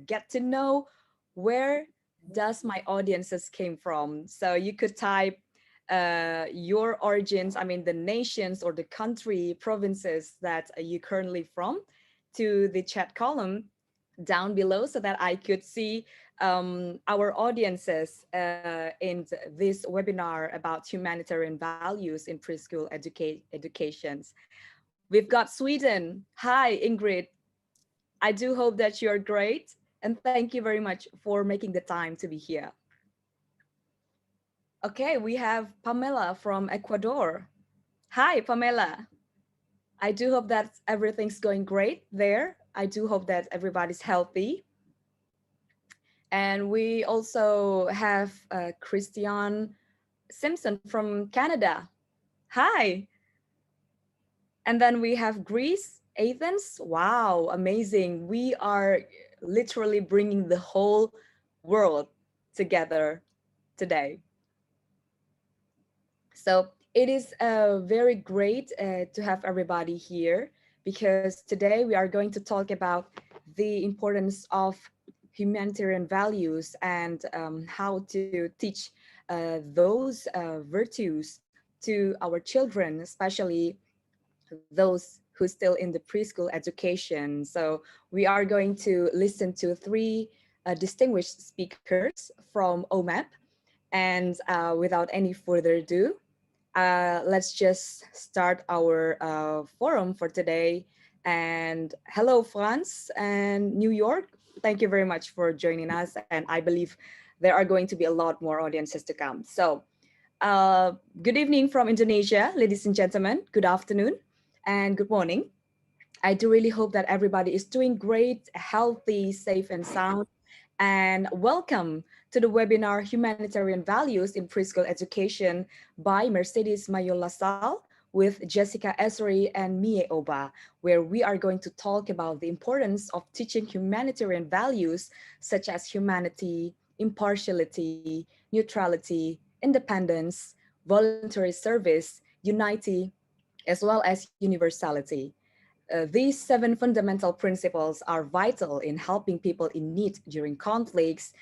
get to know where does my audiences came from. So you could type your origins, I mean the nations or the country, provinces that you currently from to the chat column down below so that I could see our audiences in this webinar about humanitarian values in preschool educations. We've got Sweden. Hi, Ingrid. I do hope that you're great. And thank you very much for making the time to be here. Okay, we have Pamela from Ecuador. Hi, Pamela. I do hope that everything's going great there. I do hope that everybody's healthy. And we also have Christian Simpson from Canada. Hi. And then we have Greece, Athens. Wow, amazing. We are literally bringing the whole world together today. So it is very great to have everybody here because today we are going to talk about the importance of humanitarian values and how to teach those virtues to our children, especially those who still in the preschool education. So we are going to listen to three distinguished speakers from OMEP. And without any further ado, let's just start our forum for today. And hello, France and New York. Thank you very much for joining us. And I believe there are going to be a lot more audiences to come. So good evening from Indonesia, ladies and gentlemen. Good afternoon and good morning. I do really hope that everybody is doing great, healthy, safe, and sound. And welcome to the webinar Humanitarian Values in Preschool Education by Mercedes Mayol Lassale with Jessica Esri and Mie Oba, where we are going to talk about the importance of teaching humanitarian values such as humanity, impartiality, neutrality, independence, voluntary service, unity, as well as universality. These seven fundamental principles are vital in helping people in need during conflicts,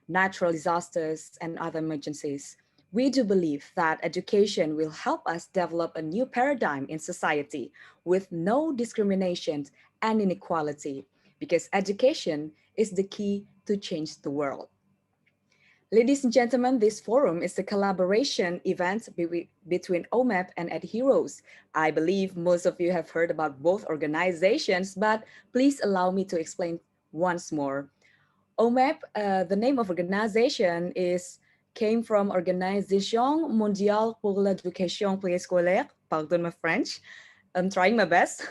natural disasters, and other emergencies. We do believe that education will help us develop a new paradigm in society with no discrimination and inequality, because education is the key to change the world. Ladies and gentlemen, this forum is a collaboration event between OMEP and EdHeroes. I believe most of you have heard about both organizations, but please allow me to explain once more. OMEP, the name of organization came from Organisation Mondiale pour l'Éducation Préscolaire, pardon my French, I'm trying my best,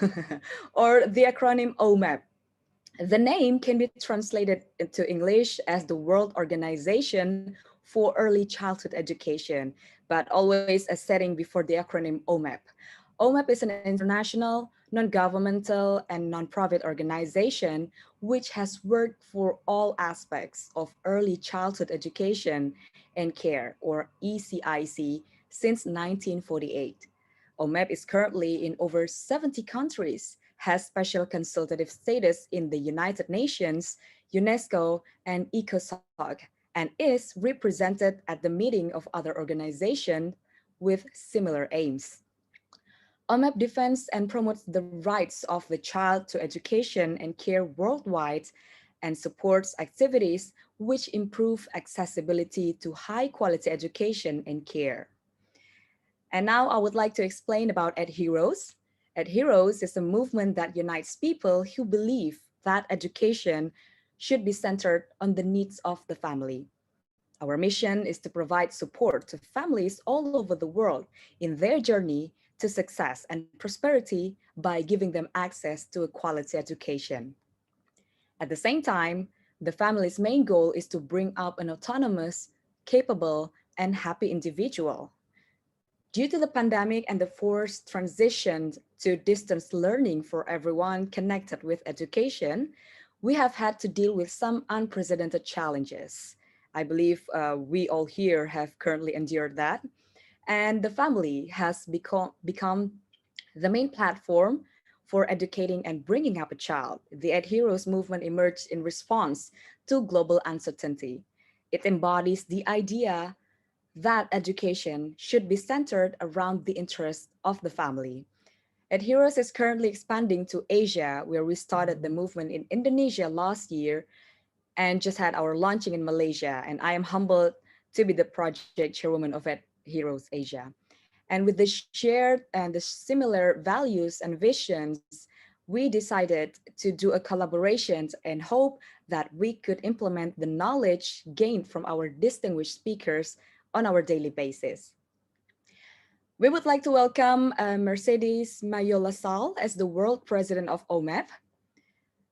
or the acronym OMEP. The name can be translated into English as the World Organization for Early Childhood Education, but always a setting before the acronym OMEP. OMEP is an international, non-governmental, and non-profit organization which has worked for all aspects of early childhood education and care, or ECIC, since 1948. OMEP is currently in over 70 countries, has special consultative status in the United Nations, UNESCO, and ECOSOC, and is represented at the meeting of other organizations with similar aims. OMEP defends and promotes the rights of the child to education and care worldwide and supports activities which improve accessibility to high quality education and care. And now I would like to explain about EdHeroes. EdHeroes is a movement that unites people who believe that education should be centered on the needs of the family. Our mission is to provide support to families all over the world in their journey to success and prosperity by giving them access to a quality education. At the same time, the family's main goal is to bring up an autonomous, capable, and happy individual. Due to the pandemic and the forced transition to distance learning for everyone connected with education, we have had to deal with some unprecedented challenges. I believe we all here have currently endured that. And the family has become the main platform for educating and bringing up a child. The Ed Heroes movement emerged in response to global uncertainty. It embodies the idea that education should be centered around the interests of the family. Ed Heroes is currently expanding to Asia, where we started the movement in Indonesia last year and just had our launching in Malaysia. And I am humbled to be the project chairwoman of Ed Heroes Asia. And with the shared and the similar values and visions, we decided to do a collaboration and hope that we could implement the knowledge gained from our distinguished speakers on our daily basis. We would like to welcome Mercedes Mayol Lassale as the World President of OMEP,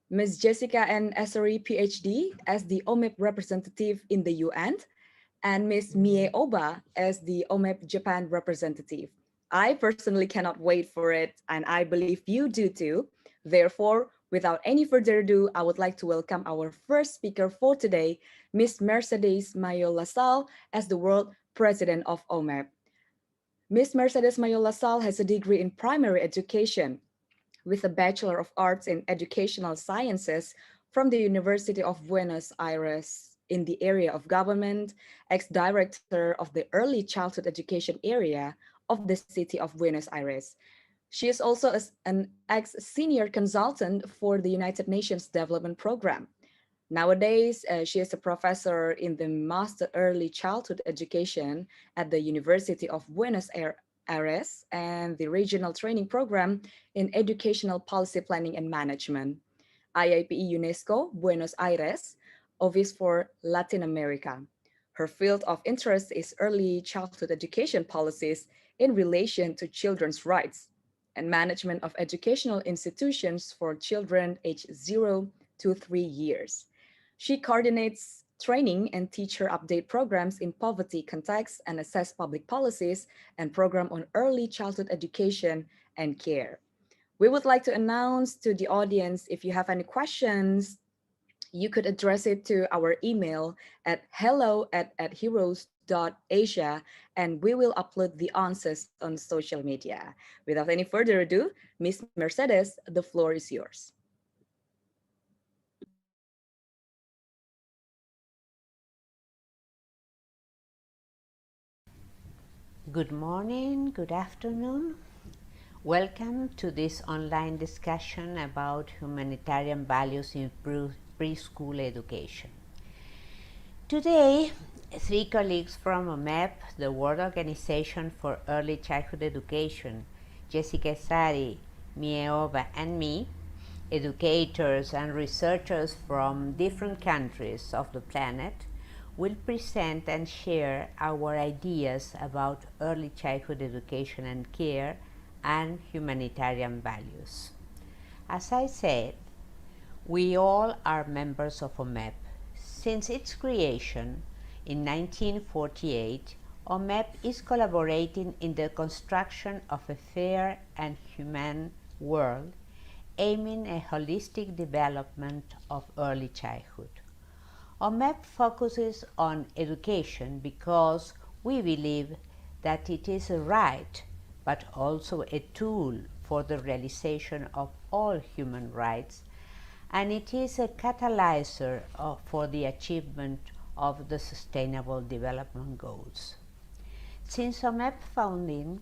Ms. Jessica N. Essery, PhD, as the OMEP representative in the UN, and Ms. Mie Oba as the OMEP Japan representative. I personally cannot wait for it, and I believe you do too. Therefore, without any further ado, I would like to welcome our first speaker for today, Ms. Mercedes Mayol Lassale, as the World President of OMEP. Ms. Mercedes Mayol Lassale has a degree in primary education with a Bachelor of Arts in Educational Sciences from the University of Buenos Aires in the area of government, ex-director of the early childhood education area of the city of Buenos Aires. She is also an ex-senior consultant for the United Nations Development Program. Nowadays, she is a professor in the Master Early Childhood Education at the University of Buenos Aires and the Regional Training Program in Educational Policy Planning and Management, IIPE UNESCO, Buenos Aires, Office for Latin America. Her field of interest is early childhood education policies in relation to children's rights and management of educational institutions for children aged 0 to 3 years. She coordinates training and teacher update programs in poverty contexts and assess public policies and program on early childhood education and care. We would like to announce to the audience, if you have any questions, you could address it to our email at hello@heroes.asia, and we will upload the answers on social media. Without any further ado, Ms. Mercedes, the floor is yours. Good morning, good afternoon. Welcome to this online discussion about humanitarian values in preschool education. Today, three colleagues from OMEP, the World Organization for Early Childhood Education, Jessica Sari, Mie Oba, and me, educators and researchers from different countries of the planet, will present and share our ideas about early childhood education and care and humanitarian values. As I said, we all are members of OMEP. Since its creation in 1948, OMEP is collaborating in the construction of a fair and humane world, aiming a holistic development of early childhood. OMEP focuses on education because we believe that it is a right, but also a tool for the realization of all human rights, and it is a catalyzer for the achievement of the Sustainable Development Goals. Since OMEP founding,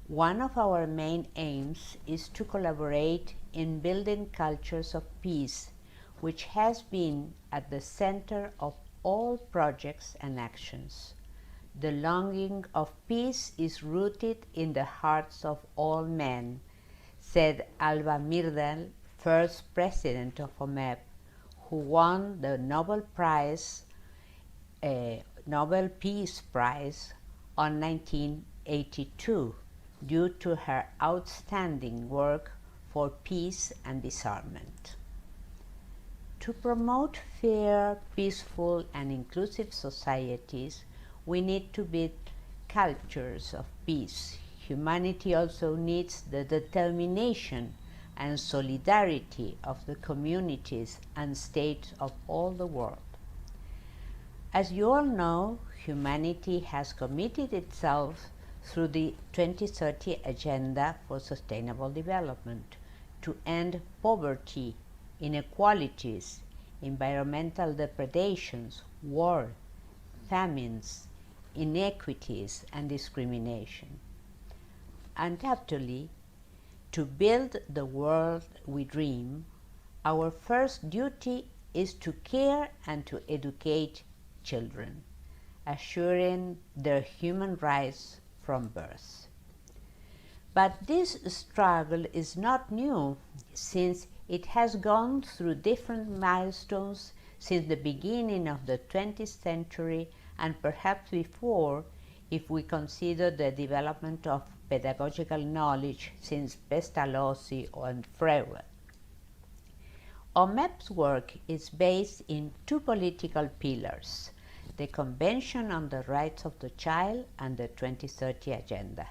one of our main aims is to collaborate in building cultures of peace, which has been at the center of all projects and actions. The longing of peace is rooted in the hearts of all men, said Alva Myrdal, first president of OMEP, who won the Nobel Peace Prize on 1982 due to her outstanding work for peace and disarmament. To promote fair, peaceful, and inclusive societies, we need to build cultures of peace. Humanity also needs the determination and solidarity of the communities and states of all the world. As you all know, humanity has committed itself through the 2030 Agenda for Sustainable Development to end poverty, inequalities, environmental depredations, war, famines, inequities, and discrimination. Undoubtedly, to build the world we dream, our first duty is to care and to educate children, assuring their human rights from birth. But this struggle is not new, since it has gone through different milestones since the beginning of the 20th century, and perhaps before, if we consider the development of pedagogical knowledge since Pestalozzi and Freire. OMEP's work is based in two political pillars: the Convention on the Rights of the Child and the 2030 Agenda.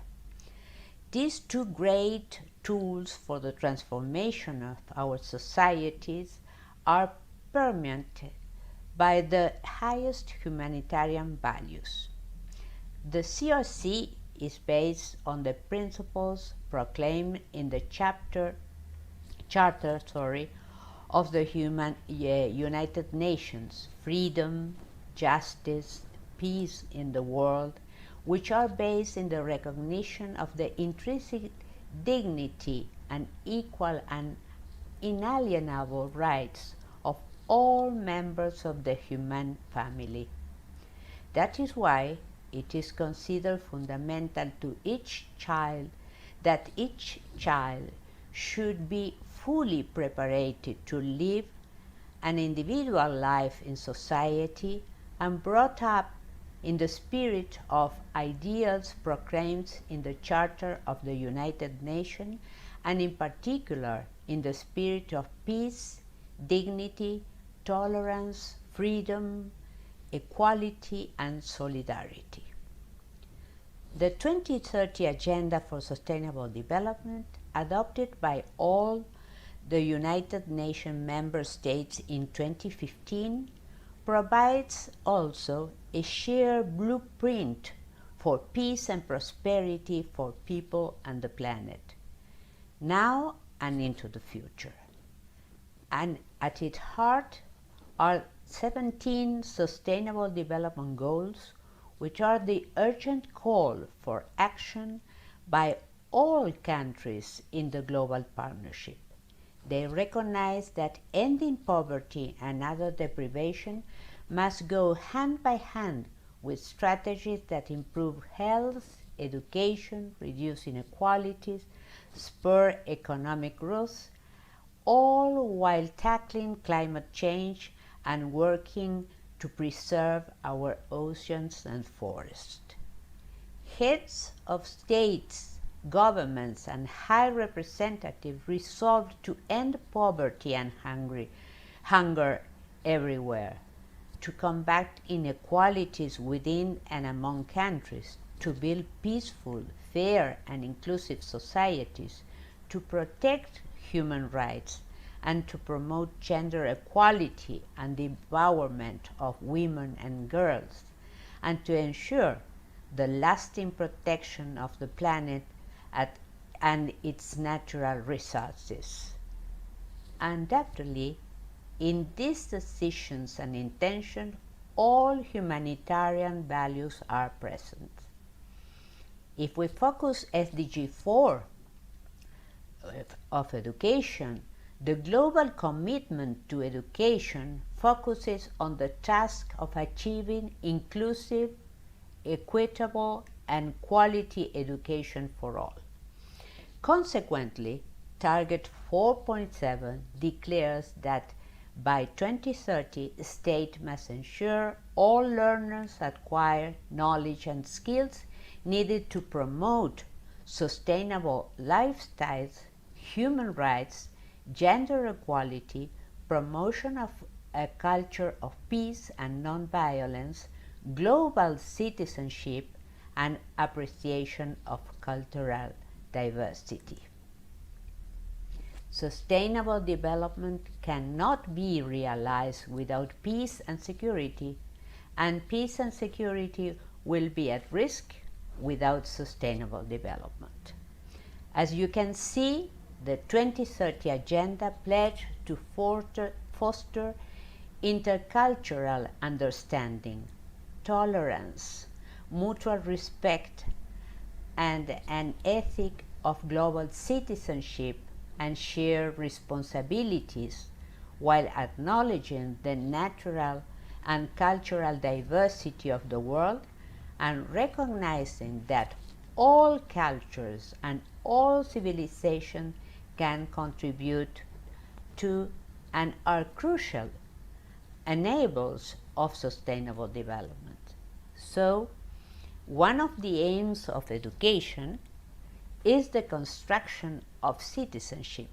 These two great tools for the transformation of our societies are permeated by the highest humanitarian values. The CRC is based on the principles proclaimed in the charter of the United Nations: freedom, justice, peace in the world, which are based in the recognition of the intrinsic dignity and equal and inalienable rights of all members of the human family. That is why it is considered fundamental to each child that each child should be fully prepared to live an individual life in society and brought up in the spirit of ideals proclaimed in the Charter of the United Nations, and in particular in the spirit of peace, dignity, tolerance, freedom, equality, and solidarity. The 2030 Agenda for Sustainable Development, adopted by all the United Nations member states in 2015, provides also a shared blueprint for peace and prosperity for people and the planet, now and into the future. And at its heart are 17 Sustainable Development Goals, which are the urgent call for action by all countries in the global partnership. They recognize that ending poverty and other deprivation must go hand by hand with strategies that improve health, education, reduce inequalities, spur economic growth, all while tackling climate change and working to preserve our oceans and forests. Heads of states, governments, and high representatives resolved to end poverty and hunger everywhere, to combat inequalities within and among countries, to build peaceful, fair, and inclusive societies, to protect human rights, and to promote gender equality and the empowerment of women and girls, and to ensure the lasting protection of the planet and its natural resources. Undoubtedly, in these decisions and intentions, all humanitarian values are present. If we focus SDG 4 of education, the global commitment to education focuses on the task of achieving inclusive, equitable, and quality education for all. Consequently, Target 4.7 declares that by 2030, states must ensure all learners acquire knowledge and skills needed to promote sustainable lifestyles, human rights, gender equality, promotion of a culture of peace and nonviolence, global citizenship, and appreciation of cultural diversity. Sustainable development cannot be realized without peace and security, and peace and security will be at risk without sustainable development. As you can see, the 2030 Agenda pledged to foster intercultural understanding, tolerance, mutual respect, and an ethic of global citizenship and shared responsibilities, while acknowledging the natural and cultural diversity of the world and recognizing that all cultures and all civilizations can contribute to and are crucial enablers of sustainable development. So, one of the aims of education is the construction of citizenship,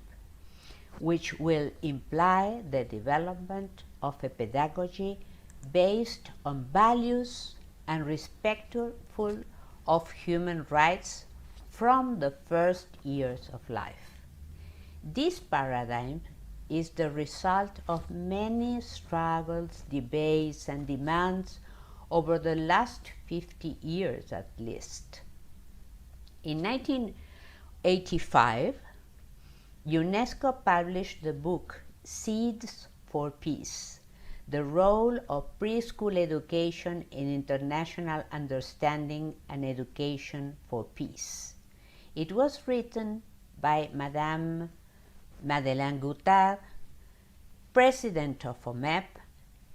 which will imply the development of a pedagogy based on values and respectful of human rights from the first years of life. This paradigm is the result of many struggles, debates, and demands over the last 50 years at least. In 1985, UNESCO published the book Seeds for Peace, the role of preschool education in international understanding and education for peace. It was written by Madame Madeleine Guttard, President of OMEP,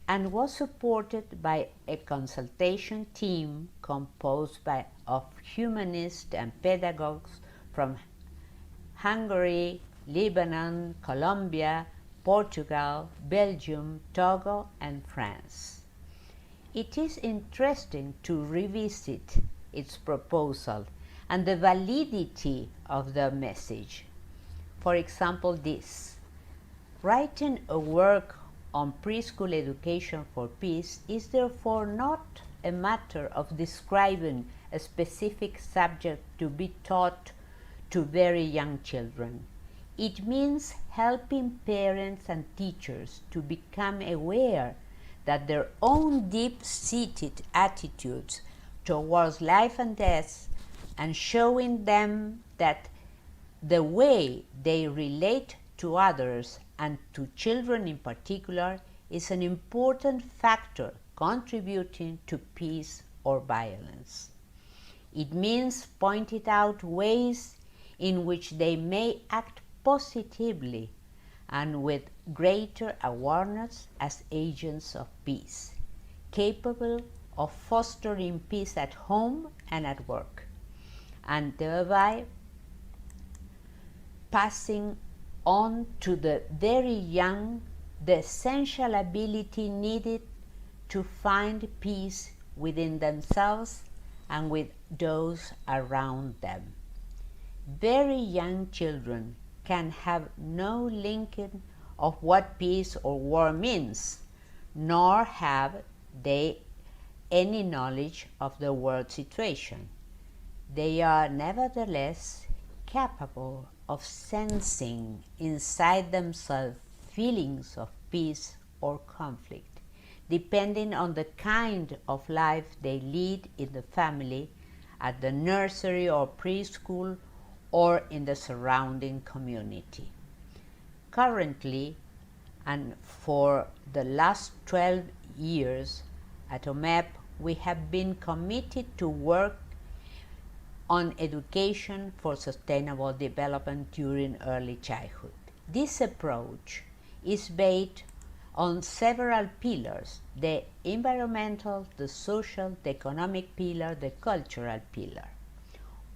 and was supported by a consultation team composed of humanists and pedagogues from Hungary, Lebanon, Colombia, Portugal, Belgium, Togo, and France. It is interesting to revisit its proposal and the validity of the message. For example, this: writing a work on preschool education for peace is therefore not a matter of describing a specific subject to be taught to very young children. It means helping parents and teachers to become aware that their own deep-seated attitudes towards life and death, and showing them that the way they relate to others and to children in particular is an important factor contributing to peace or violence. It means pointing out ways in which they may act positively and with greater awareness as agents of peace, capable of fostering peace at home and at work, and thereby passing on to the very young the essential ability needed to find peace within themselves and with those around them. Very young children can have no linking of what peace or war means, nor have they any knowledge of the world situation. They are nevertheless capable of sensing inside themselves feelings of peace or conflict, depending on the kind of life they lead in the family, at the nursery or preschool, or in the surrounding community. Currently, and for the last 12 years at OMEP, we have been committed to work on education for sustainable development during early childhood. This approach is based on several pillars: the environmental, the social, the economic pillar, the cultural pillar.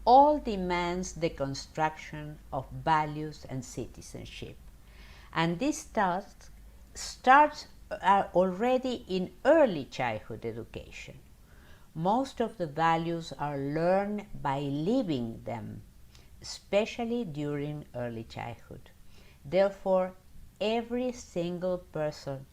All demands the construction of values and citizenship. And this task starts already in early childhood education. Most of the values are learned by living them, especially during early childhood. Therefore, every single person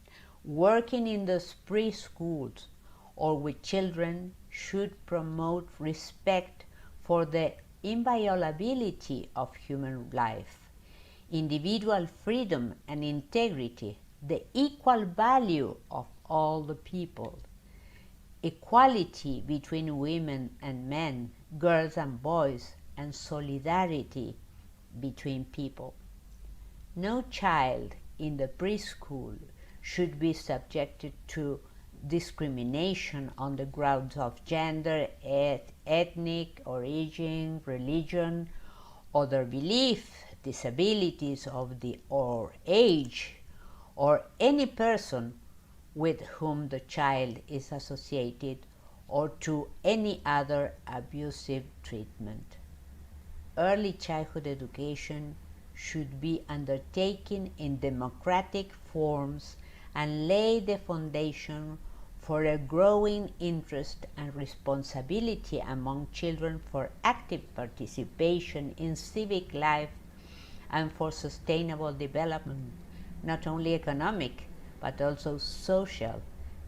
working in the preschools or with children should promote respect for the inviolability of human life, individual freedom and integrity, the equal value of all the people, equality between women and men, girls and boys, and solidarity between people. No child in the preschool should be subjected to discrimination on the grounds of gender, ethnic origin, religion, other belief, disabilities or age, or any person with whom the child is associated, or to any other abusive treatment. Early childhood education should be undertaken in democratic forms and lay the foundation for a growing interest and responsibility among children for active participation in civic life and for sustainable development, not only economic, but also social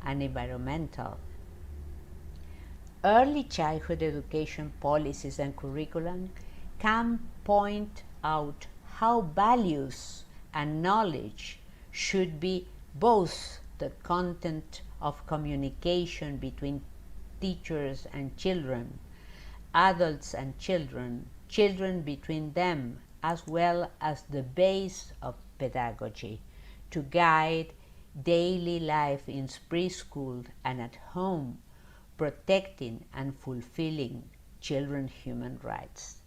and environmental. Early childhood education policies and curriculum can point out how values and knowledge should be both the content of communication between teachers and children, adults and children, children between them, as well as the base of pedagogy to guide daily life in preschool and at home, protecting and fulfilling children's human rights.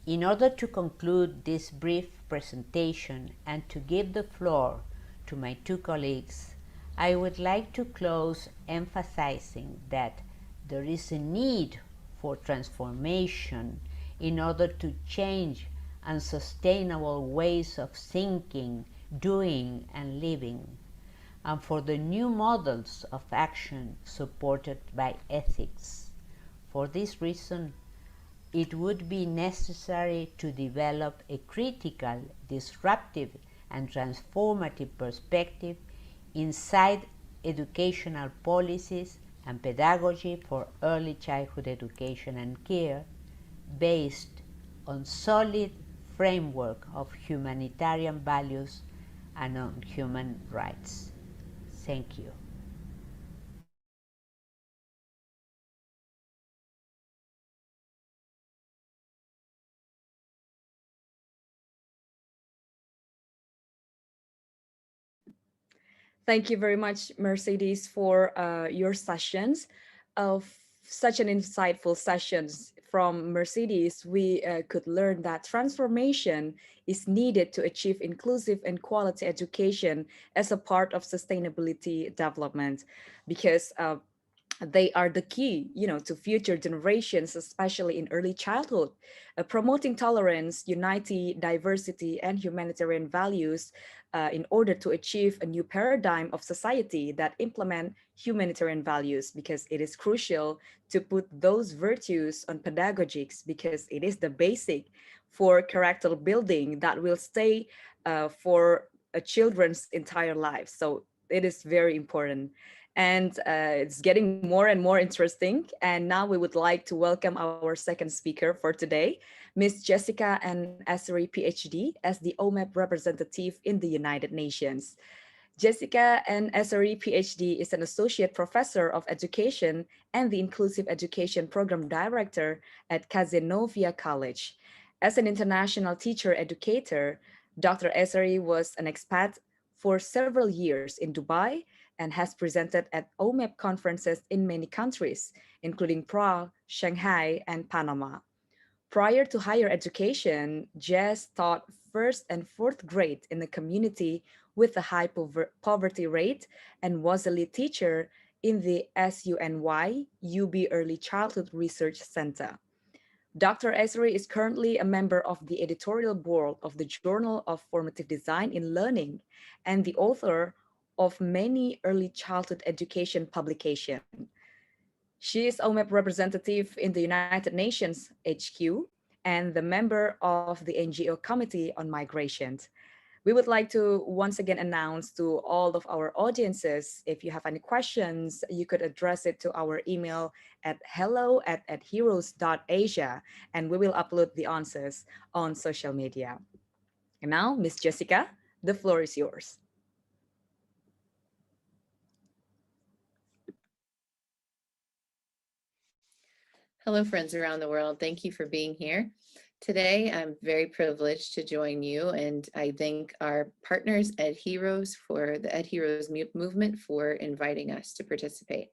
In order to conclude this brief presentation and to give the floor to my two colleagues, I would like to close emphasizing that there is a need for transformation in order to change unsustainable ways of thinking, doing, and living, and for the new models of action supported by ethics. For this reason, it would be necessary to develop a critical, disruptive, and transformative perspective inside educational policies and pedagogy for early childhood education and care based on solid framework of humanitarian values and on human rights. Thank you. Thank you very much, Mercedes, for your sessions. Of such an insightful sessions from Mercedes, we could learn that transformation is needed to achieve inclusive and quality education as a part of sustainability development, because they are the key, to future generations, especially in early childhood. Promoting tolerance, unity, diversity, and humanitarian values in order to achieve a new paradigm of society that implement humanitarian values, because it is crucial to put those virtues on pedagogics, because it is the basic for character building that will stay for a children's entire life. So it is very important, and it's getting more and more interesting. And now we would like to welcome our second speaker for today, Ms. Jessica N. Essery, PhD, as the OMEP representative in the United Nations. Jessica N. Essery, PhD, is an associate professor of education and the Inclusive Education Program Director at Cazenovia College. As an international teacher educator, Dr. Essery was an expat for several years in Dubai and has presented at OMEP conferences in many countries, including Prague, Shanghai, and Panama. Prior to higher education, Jess taught first and fourth grade in a community with a high poverty rate and was a lead teacher in the SUNY UB Early Childhood Research Center. Dr. Esri is currently a member of the editorial board of the Journal of Formative Design in Learning and the author of many early childhood education publications. She is OMEP representative in the United Nations HQ and the member of the NGO Committee on Migration. We would like to once again announce to all of our audiences, if you have any questions, you could address it to our email at hello@, heroes.asia, and we will upload the answers on social media. And now, Miss Jessica, the floor is yours. Hello, friends around the world. Thank you for being here. Today, I'm very privileged to join you, and I thank our partners, Ed Heroes, for the Ed Heroes movement for inviting us to participate.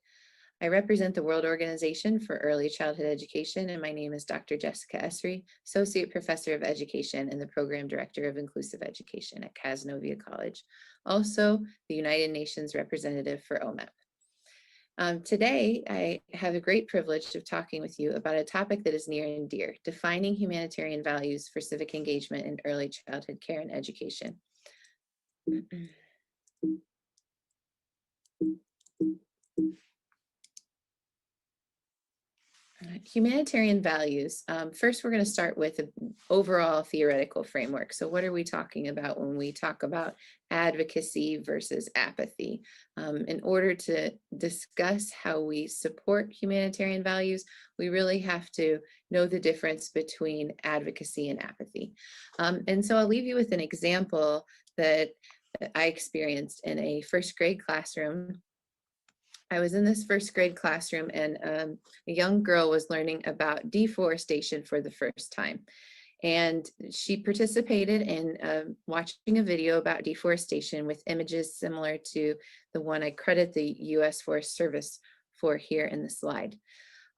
I represent the World Organization for Early Childhood Education, and my name is Dr. Jessica Esri, Associate Professor of Education and the Program Director of Inclusive Education at Cazenovia College, also the United Nations representative for OMEP. Today, I have a great privilege of talking with you about a topic that is near and dear, defining humanitarian values for civic engagement in early childhood care and education. Humanitarian values. First, we're going to start with an overall theoretical framework. So what are we talking about when we talk about advocacy versus apathy? In order to discuss how we support humanitarian values, we really have to know the difference between advocacy and apathy. And so I'll leave you with an example that I experienced in a first grade classroom. I was in this first grade classroom, and a young girl was learning about deforestation for the first time. And she participated in watching a video about deforestation with images similar to the one I credit the U.S. Forest Service for here in the slide.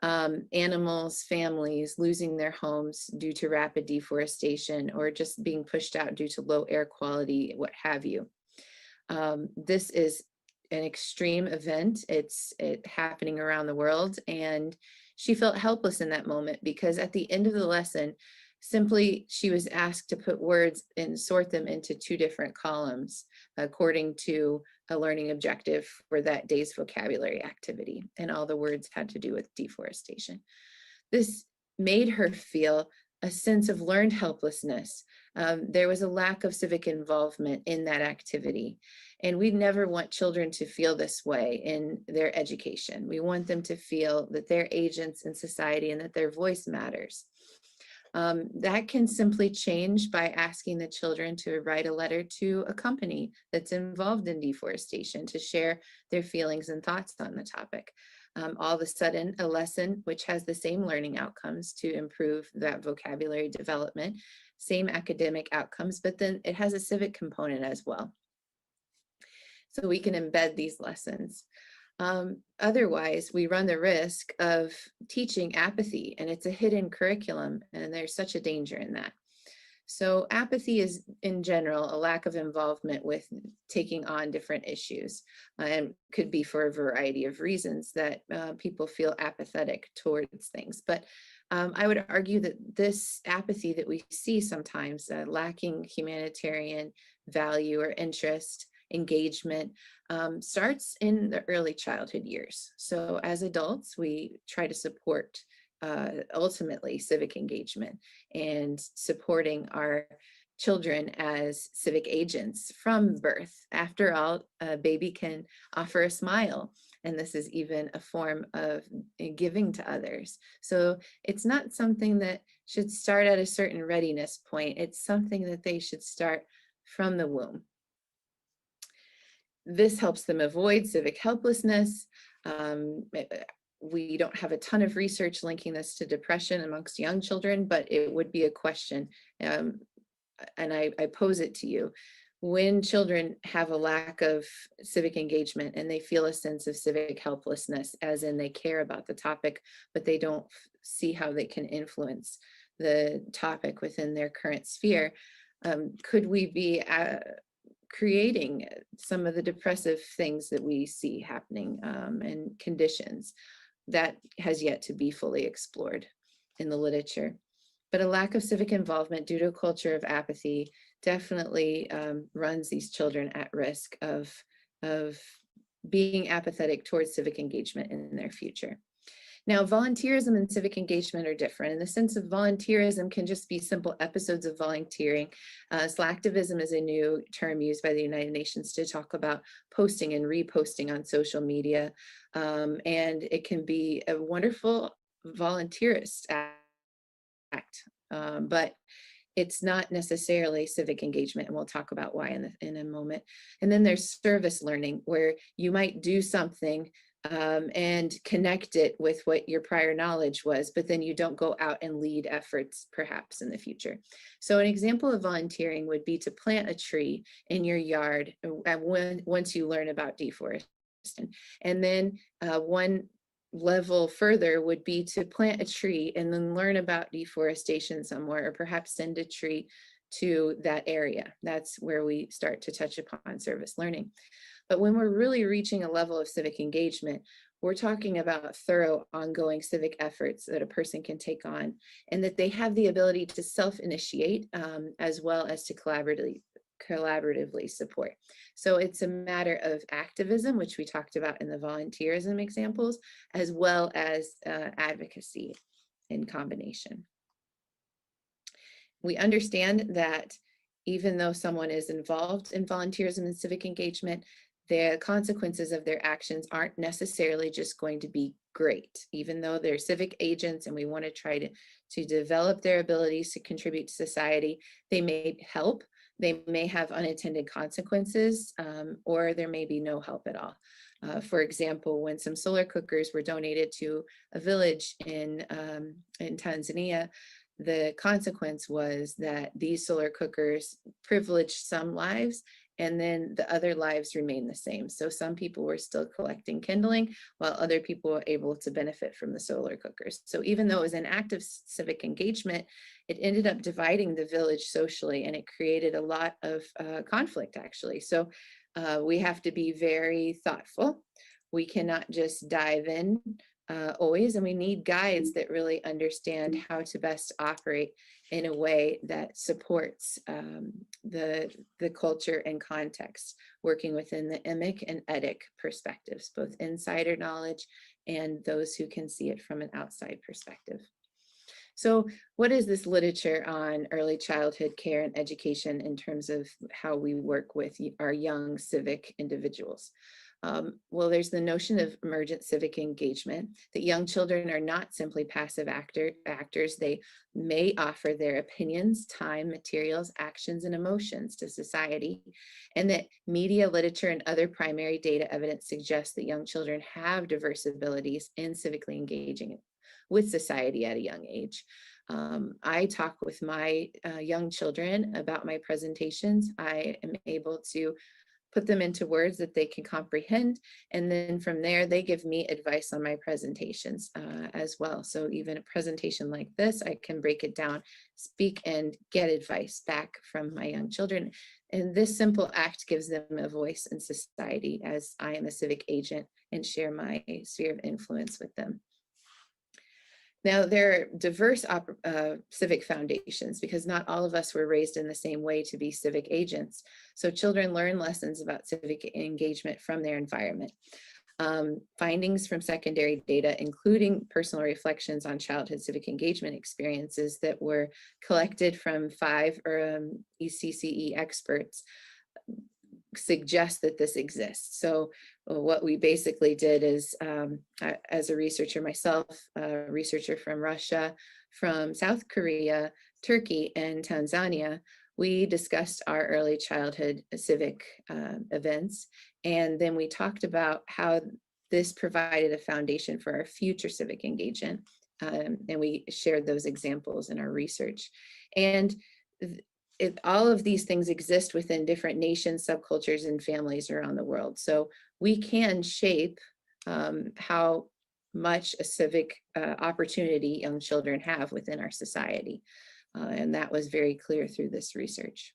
Animals, families losing their homes due to rapid deforestation or just being pushed out due to low air quality, what have you. This is an extreme event. It's happening around the world, and she felt helpless in that moment because at the end of the lesson, simply she was asked to put words and sort them into two different columns according to a learning objective for that day's vocabulary activity, and all the words had to do with deforestation. This made her feel a sense of learned helplessness. There was a lack of civic involvement in that activity. And we never want children to feel this way in their education. We want them to feel that they're agents in society and that their voice matters. That can simply change by asking the children to write a letter to a company that's involved in deforestation to share their feelings and thoughts on the topic. All of a sudden, a lesson which has the same learning outcomes to improve that vocabulary development, same academic outcomes, but then it has a civic component as well. So we can embed these lessons. Otherwise, we run the risk of teaching apathy, and it's a hidden curriculum, and there's such a danger in that. So apathy is, in general, a lack of involvement with taking on different issues, and could be for a variety of reasons that people feel apathetic towards things. But I would argue that this apathy that we see sometimes, lacking humanitarian value or interest, engagement, starts in the early childhood years. So as adults, we try to support ultimately civic engagement and supporting our children as civic agents from birth. After all, a baby can offer a smile, and this is even a form of giving to others. So it's not something that should start at a certain readiness point. It's something that they should start from the womb. This helps them avoid civic helplessness. We don't have a ton of research linking this to depression amongst young children, but it would be a question, and I pose it to you. When children have a lack of civic engagement and they feel a sense of civic helplessness, as in they care about the topic, but they don't see how they can influence the topic within their current sphere, could we be creating some of the depressive things that we see happening and conditions that has yet to be fully explored in the literature? But a lack of civic involvement due to a culture of apathy definitely runs these children at risk of being apathetic towards civic engagement in their future. Now, volunteerism and civic engagement are different. In the sense of volunteerism can just be simple episodes of volunteering. Slacktivism is a new term used by the United Nations to talk about posting and reposting on social media. And it can be a wonderful volunteerist act, but it's not necessarily civic engagement, and we'll talk about why in a moment. And then there's service learning, where you might do something and connect it with what your prior knowledge was, but then you don't go out and lead efforts perhaps in the future. So an example of volunteering would be to plant a tree in your yard once you learn about deforestation. And then one level further would be to plant a tree and then learn about deforestation somewhere, or perhaps send a tree to that area. That's where we start to touch upon service learning. But when we're really reaching a level of civic engagement, we're talking about thorough, ongoing civic efforts that a person can take on, and that they have the ability to self-initiate as well as to collaboratively support. So it's a matter of activism, which we talked about in the volunteerism examples, as well as advocacy in combination. We understand that even though someone is involved in volunteerism and civic engagement, the consequences of their actions aren't necessarily just going to be great. Even though they're civic agents and we want to try to develop their abilities to contribute to society, they may help, they may have unintended consequences, or there may be no help at all. For example, when some solar cookers were donated to a village in Tanzania, the consequence was that these solar cookers privileged some lives, and then the other lives remained the same. So some people were still collecting kindling, while other people were able to benefit from the solar cookers. So even though it was an act of civic engagement, it ended up dividing the village socially, and it created a lot of conflict, actually. So we have to be very thoughtful. We cannot just dive in always, and we need guides that really understand how to best operate in a way that supports the culture and context, working within the emic and etic perspectives, both insider knowledge and those who can see it from an outside perspective. So what is this literature on early childhood care and education in terms of how we work with our young civic individuals? Well, there's the notion of emergent civic engagement, that young children are not simply passive actors. They may offer their opinions, time, materials, actions, and emotions to society, and that media, literature, and other primary data evidence suggests that young children have diverse abilities in civically engaging with society at a young age. I talk with my young children about my presentations. I am able to put them into words that they can comprehend. And then from there, they give me advice on my presentations as well. So even a presentation like this, I can break it down, speak, and get advice back from my young children. And this simple act gives them a voice in society, as I am a civic agent and share my sphere of influence with them. Now, there are diverse civic foundations, because not all of us were raised in the same way to be civic agents. So children learn lessons about civic engagement from their environment. Findings from secondary data, including personal reflections on childhood civic engagement experiences that were collected from 5 ECCE experts, suggest that this exists. So what we basically did is, as a researcher myself, a researcher from Russia, from South Korea, Turkey, and Tanzania, we discussed our early childhood civic events. And then we talked about how this provided a foundation for our future civic engagement. And we shared those examples in our research. And all of these things exist within different nations, subcultures, and families around the world. So we can shape how much a civic opportunity young children have within our society. And that was very clear through this research.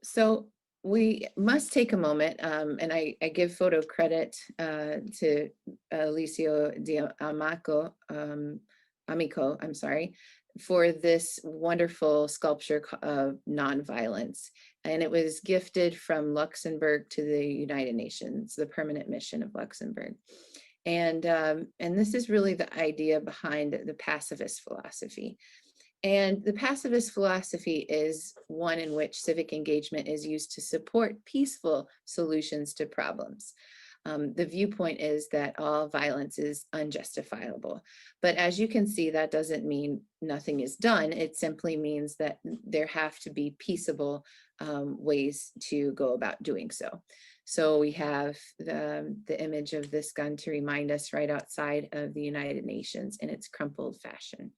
So we must take a moment, and I give photo credit to Alicio Amico, I'm sorry, for this wonderful sculpture of nonviolence. And it was gifted from Luxembourg to the United Nations, the permanent mission of Luxembourg. And this is really the idea behind the pacifist philosophy. And the pacifist philosophy is one in which civic engagement is used to support peaceful solutions to problems. The viewpoint is that all violence is unjustifiable. But as you can see, that doesn't mean nothing is done. It simply means that there have to be peaceable ways to go about doing so. So we have the image of this gun to remind us right outside of the United Nations in its crumpled fashion.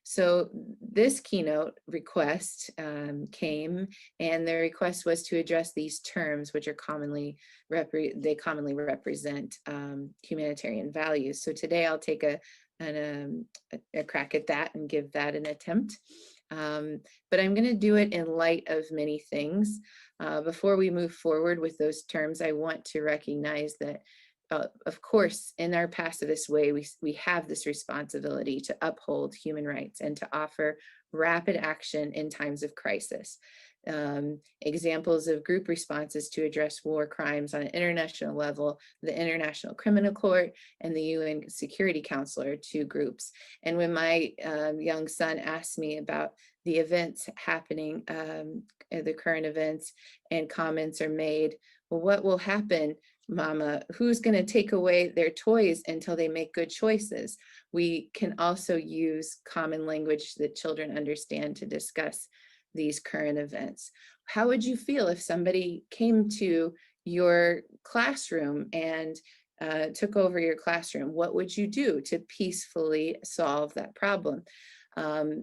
So this keynote request came, and the request was to address these terms, which are commonly represent humanitarian values. So today I'll take a crack at that and give that an attempt. But I'm going to do it in light of many things. Before we move forward with those terms, I want to recognize that of course, in our pacifist way, we have this responsibility to uphold human rights and to offer rapid action in times of crisis. Examples of group responses to address war crimes on an international level: the International Criminal Court and the UN Security Council are two groups. And when my young son asked me about the events happening, the current events, and comments are made, well, what will happen, Mama? Who's going to take away their toys until they make good choices? We can also use common language that children understand to discuss these current events. How would you feel if somebody came to your classroom and took over your classroom? What would you do to peacefully solve that problem?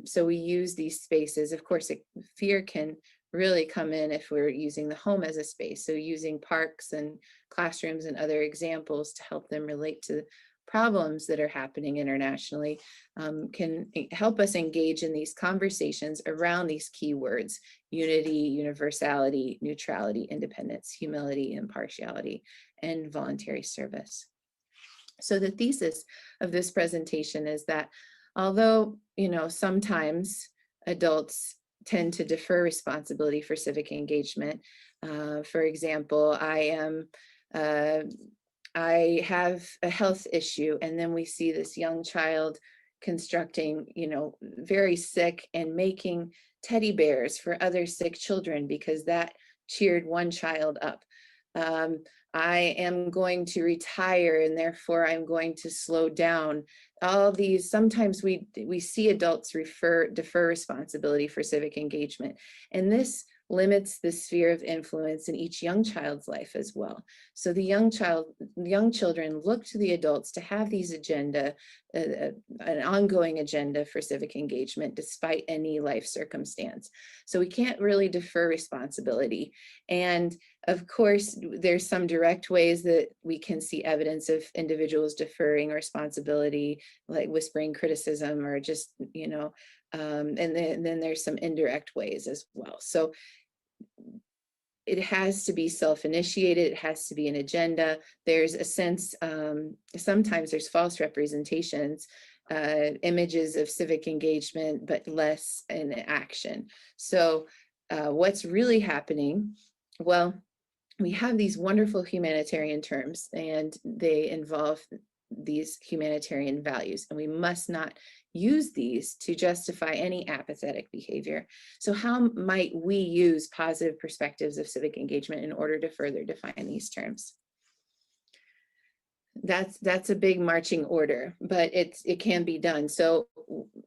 So we use these spaces. Of course, fear can really come in if we're using the home as a space. So using parks and classrooms and other examples to help them relate to problems that are happening internationally can help us engage in these conversations around these key words: unity, universality, neutrality, independence, humility, impartiality, and voluntary service. So the thesis of this presentation is that although, sometimes adults tend to defer responsibility for civic engagement. For example, I have a health issue, and then we see this young child constructing, very sick and making teddy bears for other sick children because that cheered one child up. I am going to retire and therefore I'm going to slow down. All these, sometimes we see adults defer responsibility for civic engagement, and this limits the sphere of influence in each young child's life as well. So the young children look to the adults to have these an ongoing agenda for civic engagement despite any life circumstance. So we can't really defer responsibility. And of course, there's some direct ways that we can see evidence of individuals deferring responsibility, like whispering criticism or just, and then there's some indirect ways as well. So it has to be self-initiated, it has to be an agenda. There's a sense, sometimes there's false representations, images of civic engagement, but less in action. So what's really happening? Well, we have these wonderful humanitarian terms, and they involve these humanitarian values, and we must not use these to justify any apathetic behavior. So how might we use positive perspectives of civic engagement in order to further define these terms? That's a big marching order, but it can be done. So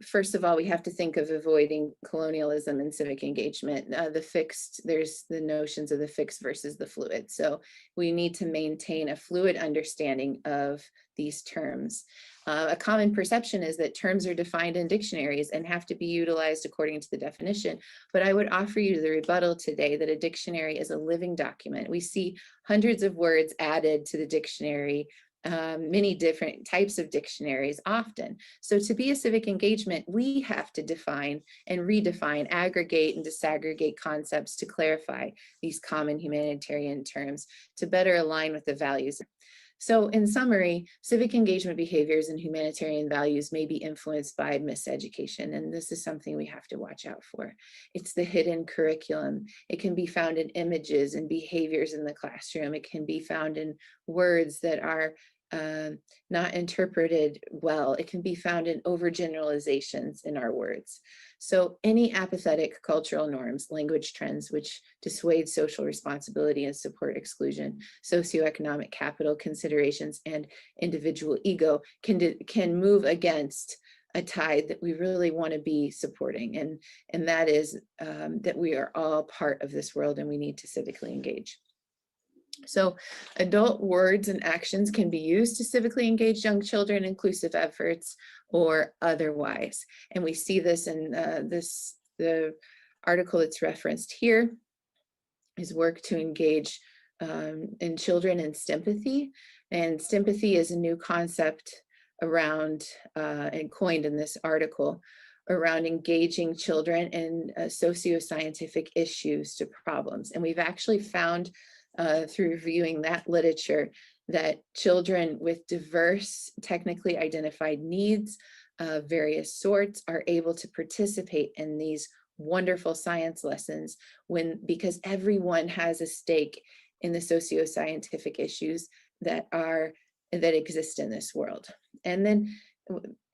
first of all, we have to think of avoiding colonialism and civic engagement. There's the notions of the fixed versus the fluid. So we need to maintain a fluid understanding of these terms. A common perception is that terms are defined in dictionaries and have to be utilized according to the definition. But I would offer you the rebuttal today that a dictionary is a living document. We see hundreds of words added to the dictionary, many different types of dictionaries often. So to be a civic engagement, we have to define and redefine, aggregate and disaggregate concepts to clarify these common humanitarian terms to better align with the values. So in summary, civic engagement behaviors and humanitarian values may be influenced by miseducation, and this is something we have to watch out for. It's the hidden curriculum. It can be found in images and behaviors in the classroom. It can be found in words that are not interpreted well. It can be found in overgeneralizations in our words. So any apathetic cultural norms, language trends, which dissuade social responsibility and support exclusion, socioeconomic capital considerations, and individual ego can move against a tide that we really want to be supporting. And that is that we are all part of this world and we need to civically engage. So adult words and actions can be used to civically engage young children, inclusive efforts, or otherwise. And we see this in the article that's referenced here is work to engage in children in sympathy. And sympathy is a new concept around, and coined in this article, around engaging children in socio-scientific issues to problems. And we've actually found through reviewing that literature that children with diverse, technically identified needs of various sorts are able to participate in these wonderful science lessons because everyone has a stake in the socio-scientific issues that exist in this world. And then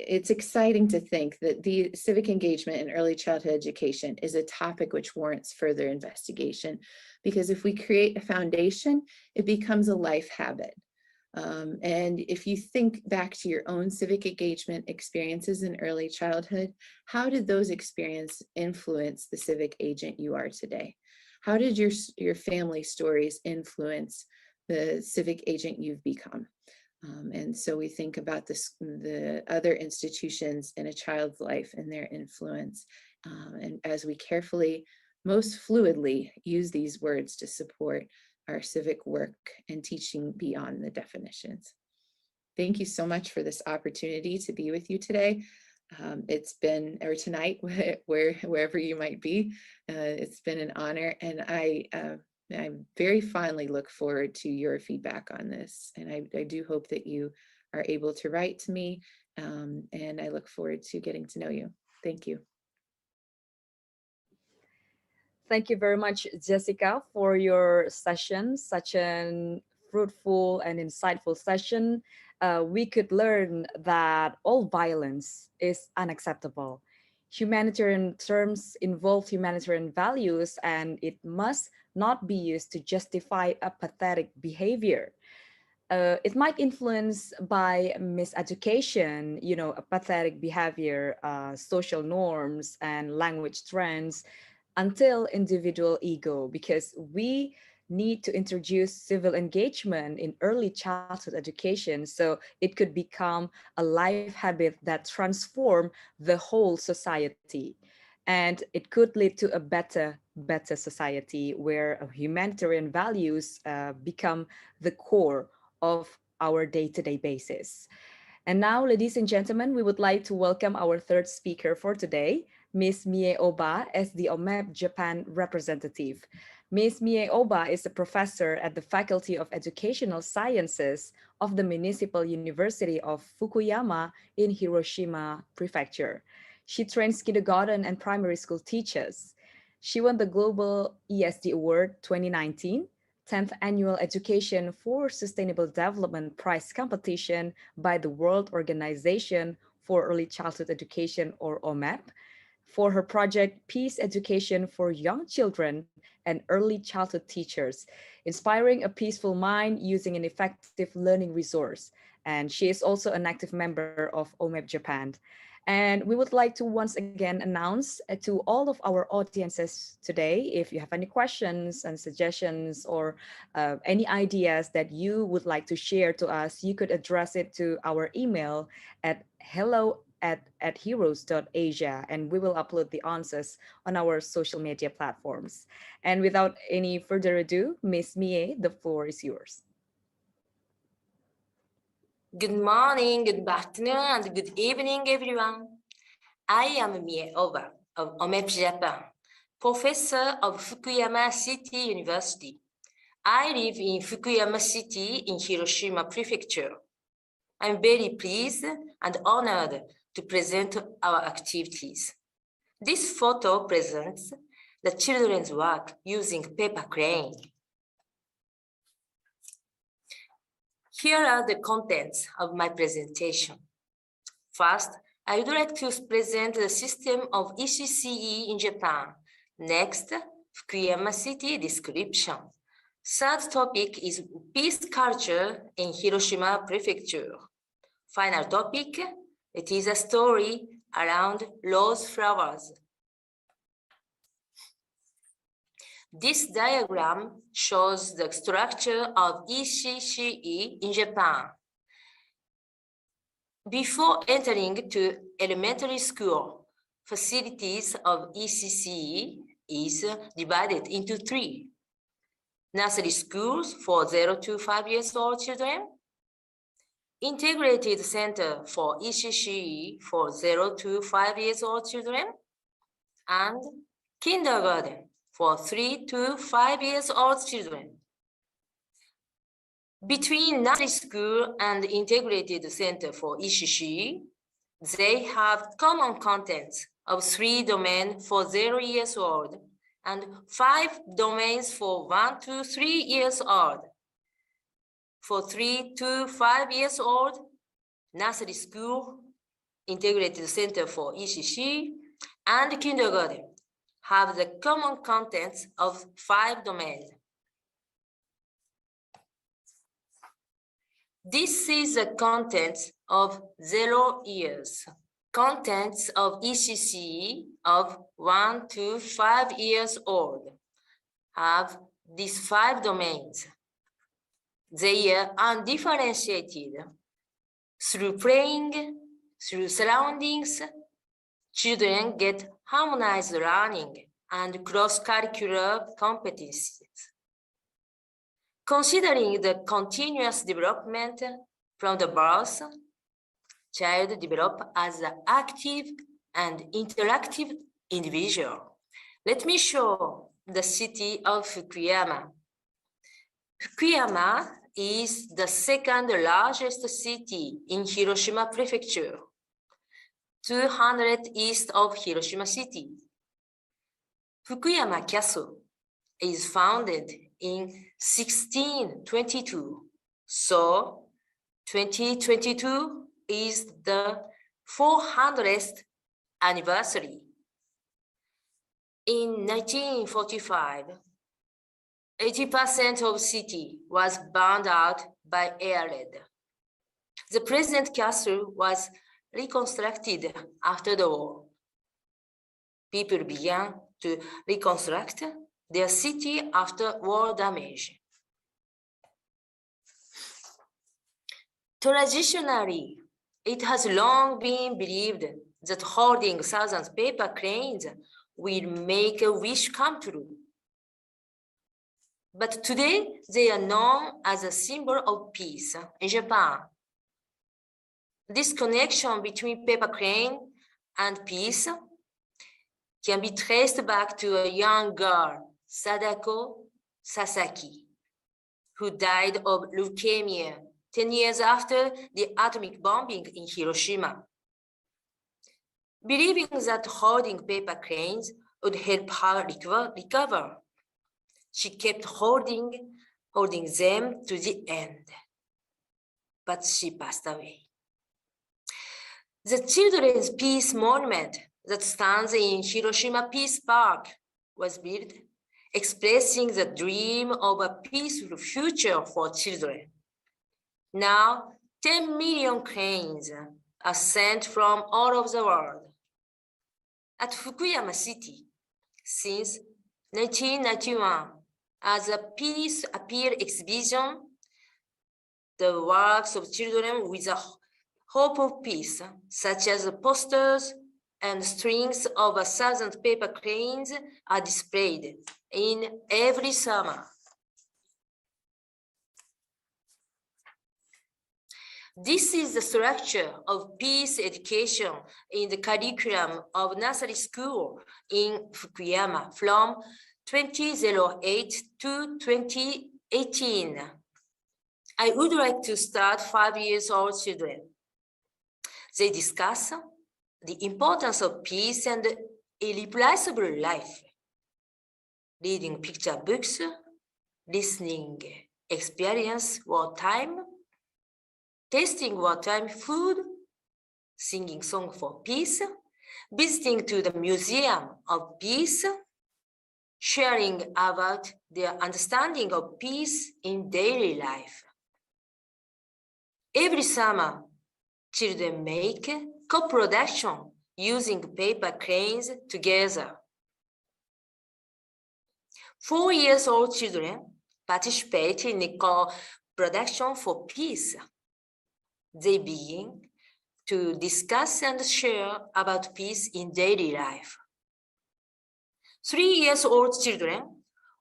it's exciting to think that the civic engagement in early childhood education is a topic which warrants further investigation, because if we create a foundation, it becomes a life habit. And if you think back to your own civic engagement experiences in early childhood, how did those experiences influence the civic agent you are today? How did your family stories influence the civic agent you've become? And so we think about the other institutions in a child's life and their influence. And as we carefully, most fluidly use these words to support our civic work and teaching beyond the definitions. Thank you so much for this opportunity to be with you today. It's been, or tonight, wherever you might be, it's been an honor, and I very fondly look forward to your feedback on this. And I do hope that you are able to write to me, and I look forward to getting to know you. Thank you. Thank you very much, Jessica, for your session, such an fruitful and insightful session. We could learn that all violence is unacceptable. Humanitarian terms involve humanitarian values, and it must not be used to justify apathetic behavior. It might influence by miseducation, apathetic behavior, social norms, and language trends, until individual ego, because we need to introduce civil engagement in early childhood education so it could become a life habit that transform the whole society. And it could lead to a better society where humanitarian values become the core of our day-to-day basis. And now, ladies and gentlemen, we would like to welcome our third speaker for today, Ms. Mie Oba, as the OMEP Japan representative. Ms. Mie Oba is a professor at the Faculty of Educational Sciences of the Municipal University of Fukuyama in Hiroshima Prefecture. She trains kindergarten and primary school teachers. She won the Global ESD Award 2019, 10th Annual Education for Sustainable Development Prize Competition by the World Organization for Early Childhood Education, or OMEP, for her project Peace Education for Young Children and Early Childhood Teachers, Inspiring a Peaceful Mind Using an Effective Learning Resource. And she is also an active member of OMEP Japan. And we would like to once again announce to all of our audiences today, if you have any questions and suggestions or any ideas that you would like to share to us, you could address it to our email at hello@heroes.asia, and we will upload the answers on our social media platforms. And without any further ado, Ms. Mie, the floor is yours. Good morning, good afternoon, and good evening, everyone. I am Mie Oba of OMEP Japan, professor of Fukuyama City University. I live in Fukuyama City in Hiroshima Prefecture. I'm very pleased and honored to present our activities. This photo presents the children's work using paper crane. Here are the contents of my presentation. First, I would like to present the system of ECCE in Japan. Next, Fukuyama City description. Third topic is peace culture in Hiroshima Prefecture. Final topic, it is a story around rose flowers. This diagram shows the structure of ECCE in Japan. Before entering to elementary school, facilities of ECCE is divided into 3. Nursery schools for 0 to 5 years old children, integrated center for ECCE for 0 to 5 years old children, and kindergarten for 3 to 5 years old children. Between nursery school and integrated center for ECCE, they have common contents of 3 domains for 0 years old and 5 domains for 1 to 3 years old. For 3 to 5 years old, nursery school, integrated center for ECCE, and kindergarten have the common contents of 5 domains. This is the contents of 0 years. Contents of ECCE of 1 to 5 years old have these 5 domains. They are undifferentiated. Through playing, through surroundings, children get harmonized learning and cross-curricular competencies. Considering the continuous development from the birth, child develops as an active and interactive individual. Let me show the city of Fukuyama. Fukuyama is the second largest city in Hiroshima Prefecture, 200 east of Hiroshima City. Fukuyama Castle is founded in 1622, so 2022 is the 400th anniversary. In 1945, 80% of city was burned out by air raid. The present castle was reconstructed after the war. People began to reconstruct their city after war damage. Traditionally, it has long been believed that holding thousands of paper cranes will make a wish come true. But today, they are known as a symbol of peace in Japan. This connection between paper crane and peace can be traced back to a young girl, Sadako Sasaki, who died of leukemia 10 years after the atomic bombing in Hiroshima. Believing that holding paper cranes would help her recover, she kept holding them to the end, but she passed away. The Children's Peace Monument that stands in Hiroshima Peace Park was built, expressing the dream of a peaceful future for children. Now, 10 million cranes are sent from all over the world. At Fukuyama City, since 1991, as a peace appeal exhibition, the works of children with a hope of peace, such as posters and strings of 1,000 paper cranes, are displayed in every summer. This is the structure of peace education in the curriculum of nursery school in Fukuyama from 2008 to 2018. I would like to start 5 years old children. They discuss the importance of peace and irreplaceable life, reading picture books, listening experience wartime, tasting wartime food, singing song for peace, visiting to the Museum of Peace, sharing about their understanding of peace in daily life. Every summer, children make co-production using paper cranes together. 4-year-old children participate in co-production for peace. They begin to discuss and share about peace in daily life. 3-year-old children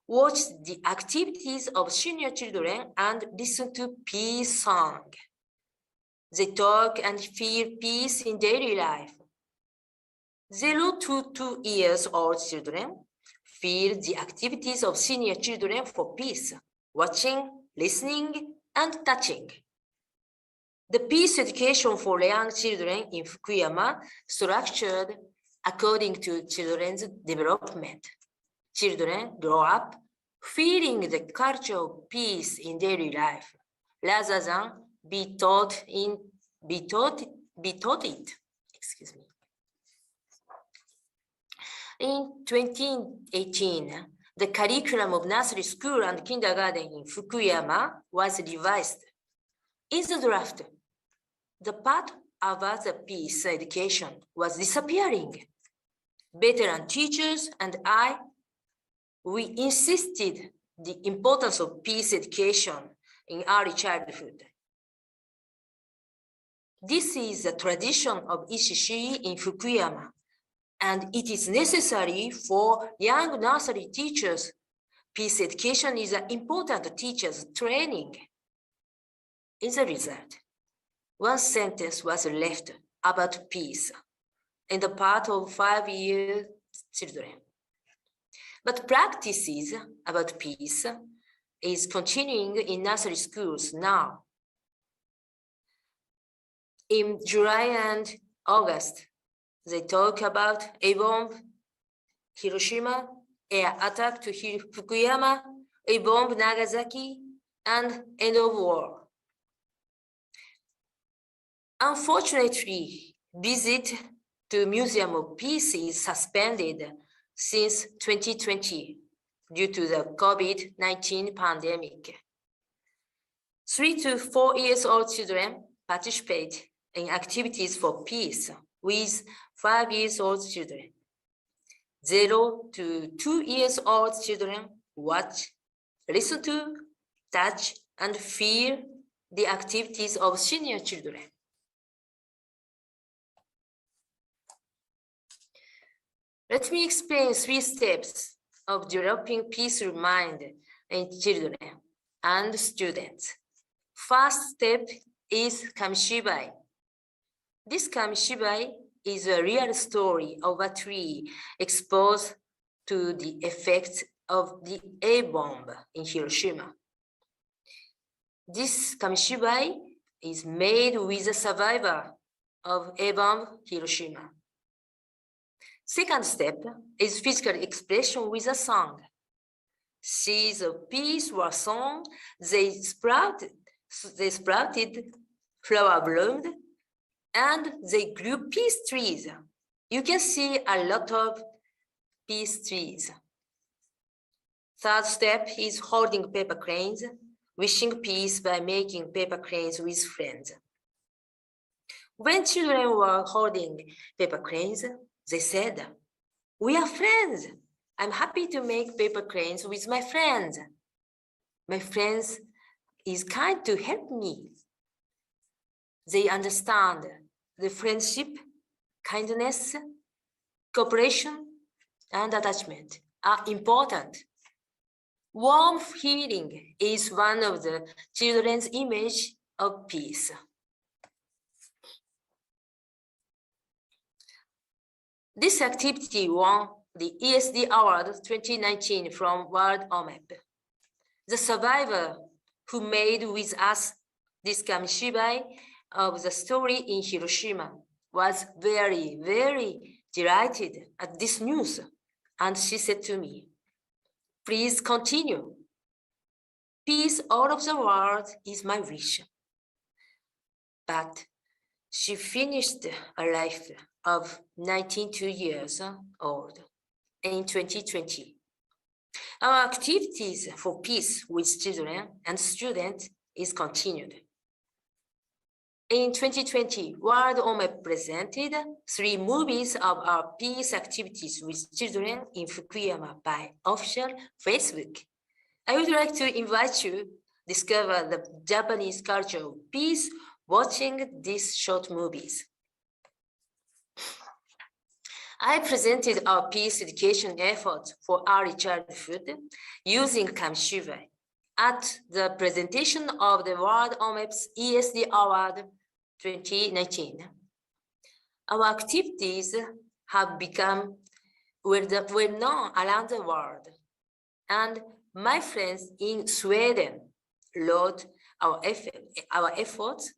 watch the activities of senior children and listen to peace song. They talk and feel peace in daily life. 0 to 2-year-old children feel the activities of senior children for peace, watching, listening, and touching. The peace education for young children in Fukuyama structured according to children's development. Children grow up feeling the culture of peace in daily life, rather than be taught it. Excuse me. In 2018, the curriculum of nursery school and kindergarten in Fukuyama was revised. In the draft, the part about the peace education was disappearing. Veteran teachers and we insisted the importance of peace education in early childhood. This is a tradition of ICC in Fukuyama, and it is necessary for young nursery teachers. Peace education is an important teacher's training. In the result, one sentence was left about peace in the part of 5-year children. But practices about peace is continuing in nursery schools now. In July and August, they talk about a bomb, Hiroshima, air attack to Fukuyama, a bomb, Nagasaki, and end of war. Unfortunately, visit to Museum of Peace is suspended since 2020 due to the COVID-19 pandemic. 3 to 4-year-old children participate in activities for peace with 5-year-old children. 0 to 2-year-old children watch, listen to, touch, and feel the activities of senior children. Let me explain 3 steps of developing peaceful mind in children and students. First step is Kamishibai. This Kamishibai is a real story of a tree exposed to the effects of the A-bomb in Hiroshima. This Kamishibai is made with a survivor of A-bomb Hiroshima. Second step is physical expression with a song. Seeds of peace were sown, they sprouted, flower bloomed, and they grew peace trees. You can see a lot of peace trees. Third step is holding paper cranes, wishing peace by making paper cranes with friends. When children were holding paper cranes, they said, "We are friends. I'm happy to make paper cranes with my friends. My friends is kind to help me." They understand the friendship, kindness, cooperation, and attachment are important. Warm feeling is one of the children's image of peace. This activity won the ESD Award 2019 from World OMEP. The survivor who made with us this Kamishibai of the story in Hiroshima was very, very delighted at this news. And she said to me, "Please continue. Peace all over the world is my wish." But she finished a life of 92 years old in 2020. Our activities for peace with children and students is continued. In 2020, World OMEP presented 3 movies of our peace activities with children in Fukuyama by official Facebook. I would like to invite you to discover the Japanese culture of peace watching these short movies. I presented our peace education efforts for early childhood using Kamishibai at the presentation of the World OMEP's ESD Award 2019. Our activities have become well known around the world, and my friends in Sweden wrote our efforts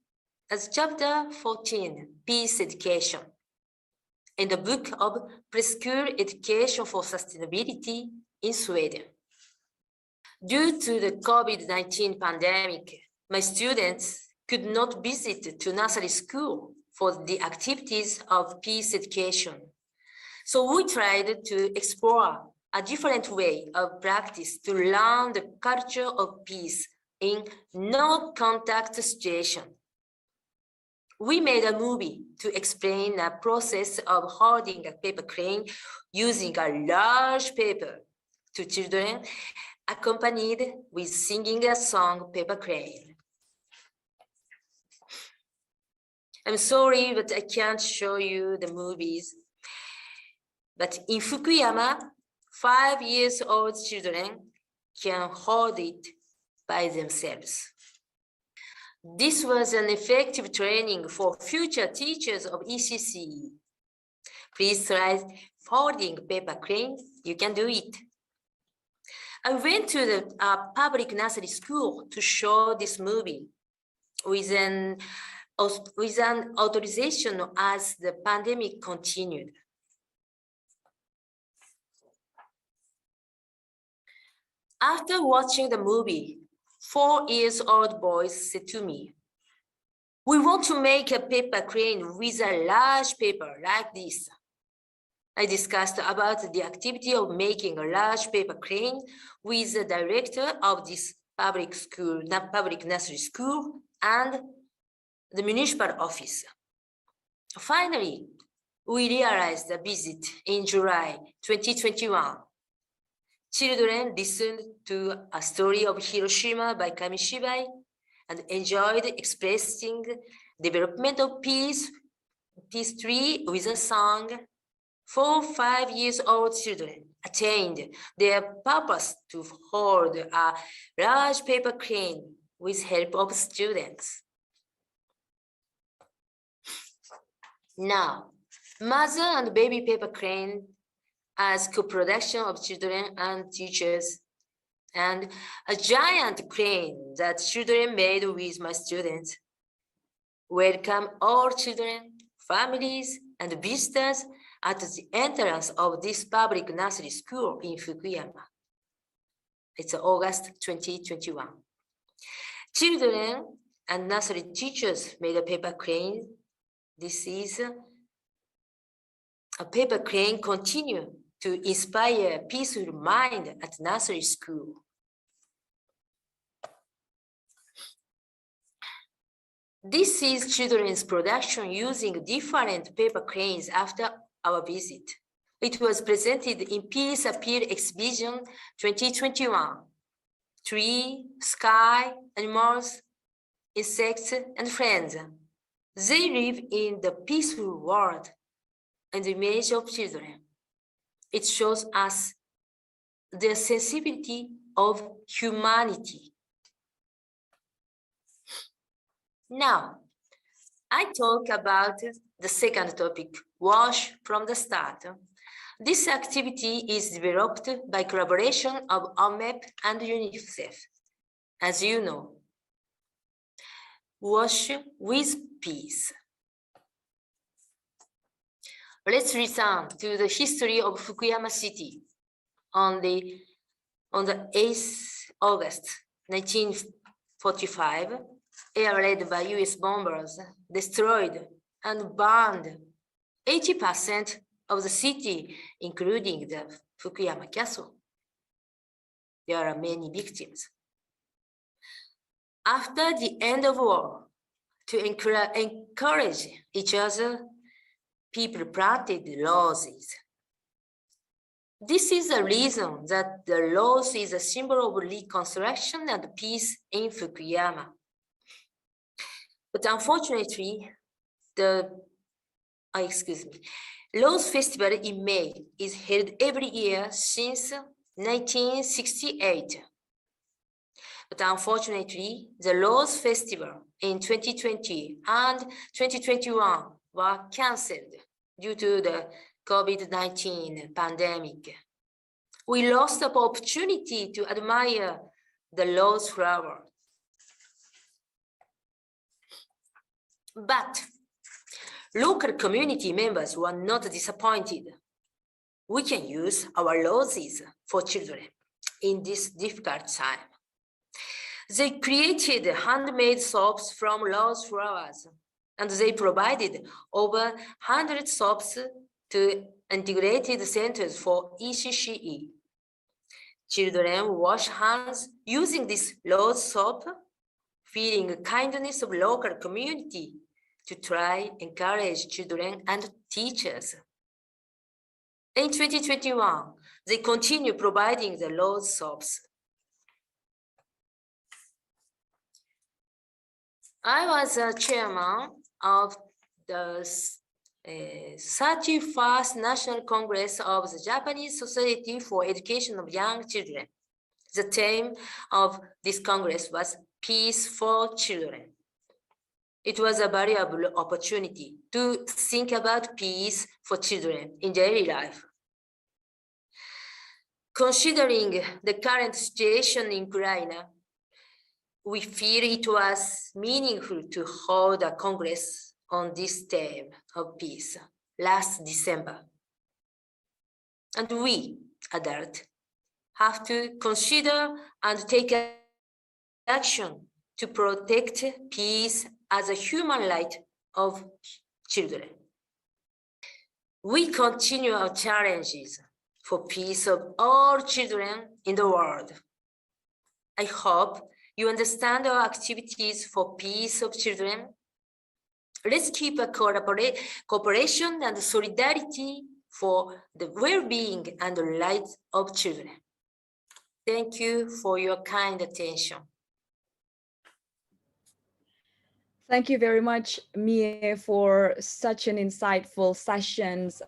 as chapter 14, Peace Education, in the book of Preschool Education for Sustainability in Sweden. Due to the COVID-19 pandemic, my students could not visit to nursery school for the activities of peace education. So we tried to explore a different way of practice to learn the culture of peace in no-contact situation. We made a movie to explain the process of holding a paper crane using a large paper to children, accompanied with singing a song, Paper Crane. I'm sorry, but I can't show you the movies. But in Fukuyama, 5-year-old children can hold it by themselves. This was an effective training for future teachers of ECC. Please try folding paper crane. You can do it. I went to the public nursery school to show this movie with an authorization as the pandemic continued. After watching the movie, 4-year-old boys said to me, "We want to make a paper crane with a large paper like this." I discussed about the activity of making a large paper crane with the director of this public nursery school and the municipal office. Finally, we realized the visit in July 2021. Children listened to a story of Hiroshima by Kamishibai and enjoyed expressing development of peace tree with a song. 4-5-year-old children attained their purpose to hold a large paper crane with help of students. Now, mother and baby paper crane as co-production of children and teachers, and a giant crane that children made with my students. Welcome all children, families, and visitors at the entrance of this public nursery school in Fukuyama. It's August 2021. Children and nursery teachers made a paper crane. This is a paper crane continue to inspire a peaceful mind at nursery school. This is children's production using different paper cranes after our visit. It was presented in Peace Appeal Exhibition 2021. Tree, sky, animals, insects, and friends. They live in the peaceful world and the image of children. It shows us the sensibility of humanity. Now, I talk about the second topic, WASH from the start. This activity is developed by collaboration of OMEP and UNICEF. As you know, WASH with peace. Let's return to the history of Fukuyama City. On the 8th August 1945, air raid by US bombers destroyed and burned 80% of the city, including the Fukuyama Castle. There are many victims. After the end of war, to encourage each other, people planted the roses. This is the reason that the rose is a symbol of reconstruction and peace in Fukuyama. But unfortunately, Rose Festival in May is held every year since 1968. But unfortunately, the Rose Festival in 2020 and 2021 were cancelled due to the COVID-19 pandemic. We lost the opportunity to admire the rose flower. But local community members were not disappointed. We can use our roses for children in this difficult time. They created handmade soaps from rose flowers, and they provided over 100 soaps to integrated centers for ECCE. Children wash hands using this rose soap, feeling the kindness of local community to try encourage children and teachers. In 2021, they continue providing the rose soaps. I was a chairman of the 31st National Congress of the Japanese Society for Education of Young Children. The theme of this Congress was Peace for Children. It was a valuable opportunity to think about peace for children in daily life. Considering the current situation in Ukraine, we feel it was meaningful to hold a Congress on this theme of peace last December. And we, adults, have to consider and take action to protect peace as a human right of children. We continue our challenges for peace of all children in the world. I hope you understand our activities for peace of children. Let's keep a cooperation and solidarity for the well-being and the rights of children. Thank you for your kind attention. Thank you very much, Mie, for such an insightful sessions.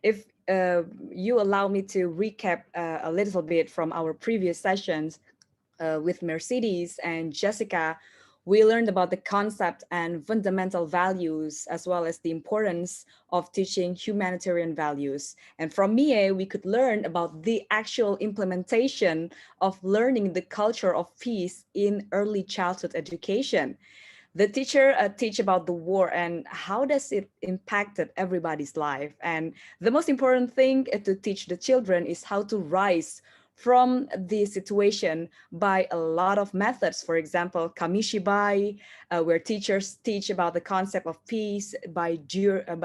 If you allow me to recap a little bit from our previous sessions with Mercedes and Jessica, we learned about the concept and fundamental values, as well as the importance of teaching humanitarian values. And from Mie, we could learn about the actual implementation of learning the culture of peace in early childhood education. The teacher teach about the war and how does it impacted everybody's life. And the most important thing to teach the children is how to rise from the situation by a lot of methods. For example, kamishibai, where teachers teach about the concept of peace by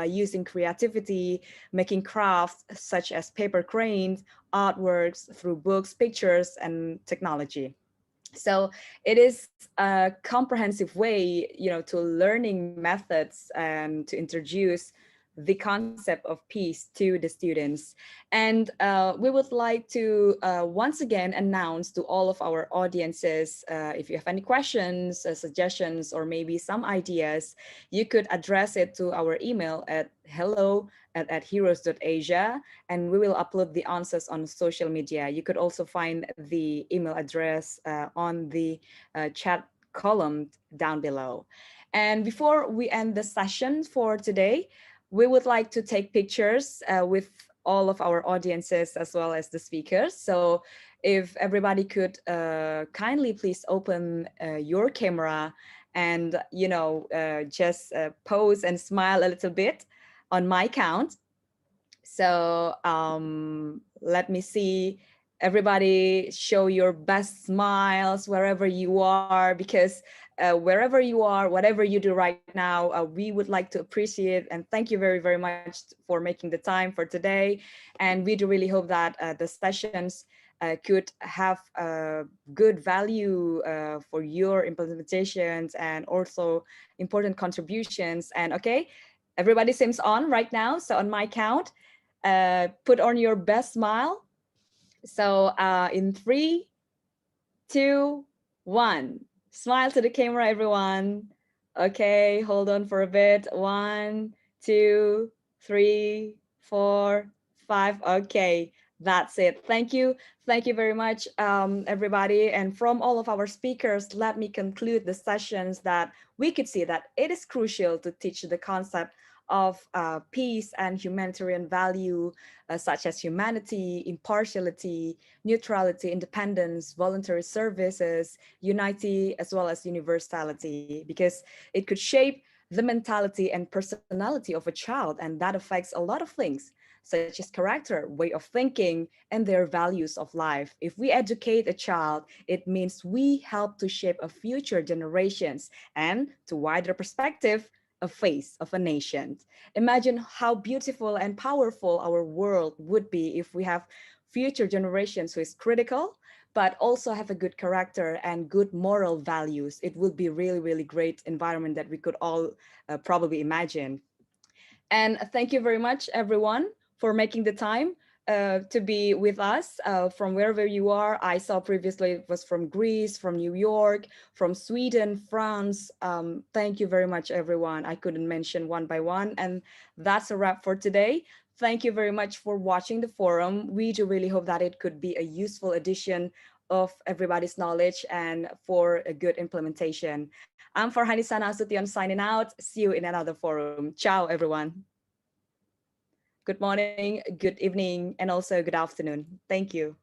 using creativity, making crafts such as paper cranes, artworks through books, pictures, and technology. So it is a comprehensive way, to learning methods and to introduce the concept of peace to the students. And we would like to once again announce to all of our audiences, if you have any questions, suggestions, or maybe some ideas, you could address it to our email at hello@heroes.asia, and we will upload the answers on social media. You could also find the email address on the chat column down below. And before we end the session for today, we would like to take pictures with all of our audiences as well as the speakers. So if everybody could kindly please open your camera and, just pose and smile a little bit on my count. So let me see. Everybody show your best smiles wherever you are, because wherever you are, whatever you do right now, we would like to appreciate and thank you very, very much for making the time for today. And we do really hope that the sessions could have a good value for your implementations and also important contributions. And okay, everybody seems on right now. So on my count, put on your best smile. So in 3, 2, 1, smile to the camera, everyone. Okay, hold on for a bit. 1, 2, 3, 4, 5. Okay, that's it. Thank you. Thank you very much, everybody. And from all of our speakers, let me conclude the sessions that we could see that it is crucial to teach the concept of peace and humanitarian value, such as humanity, impartiality, neutrality, independence, voluntary services, unity, as well as universality, because it could shape the mentality and personality of a child, and that affects a lot of things, such as character, way of thinking, and their values of life. If we educate a child, it means we help to shape a future generations and, to wider perspective, a face of a nation. Imagine how beautiful and powerful our world would be if we have future generations who is critical, but also have a good character and good moral values. It would be really, really great environment that we could all probably imagine. And thank you very much, everyone, for making the time to be with us from wherever you are. I saw previously it was from Greece, from New York, from Sweden, France. Thank you very much, everyone. I couldn't mention one by one. And that's a wrap for today. Thank you very much for watching the forum. We do really hope that it could be a useful addition of everybody's knowledge and for a good implementation. I'm Farhani Sanasution signing out. See you in another forum. Ciao, everyone. Good morning, good evening, and also good afternoon. Thank you.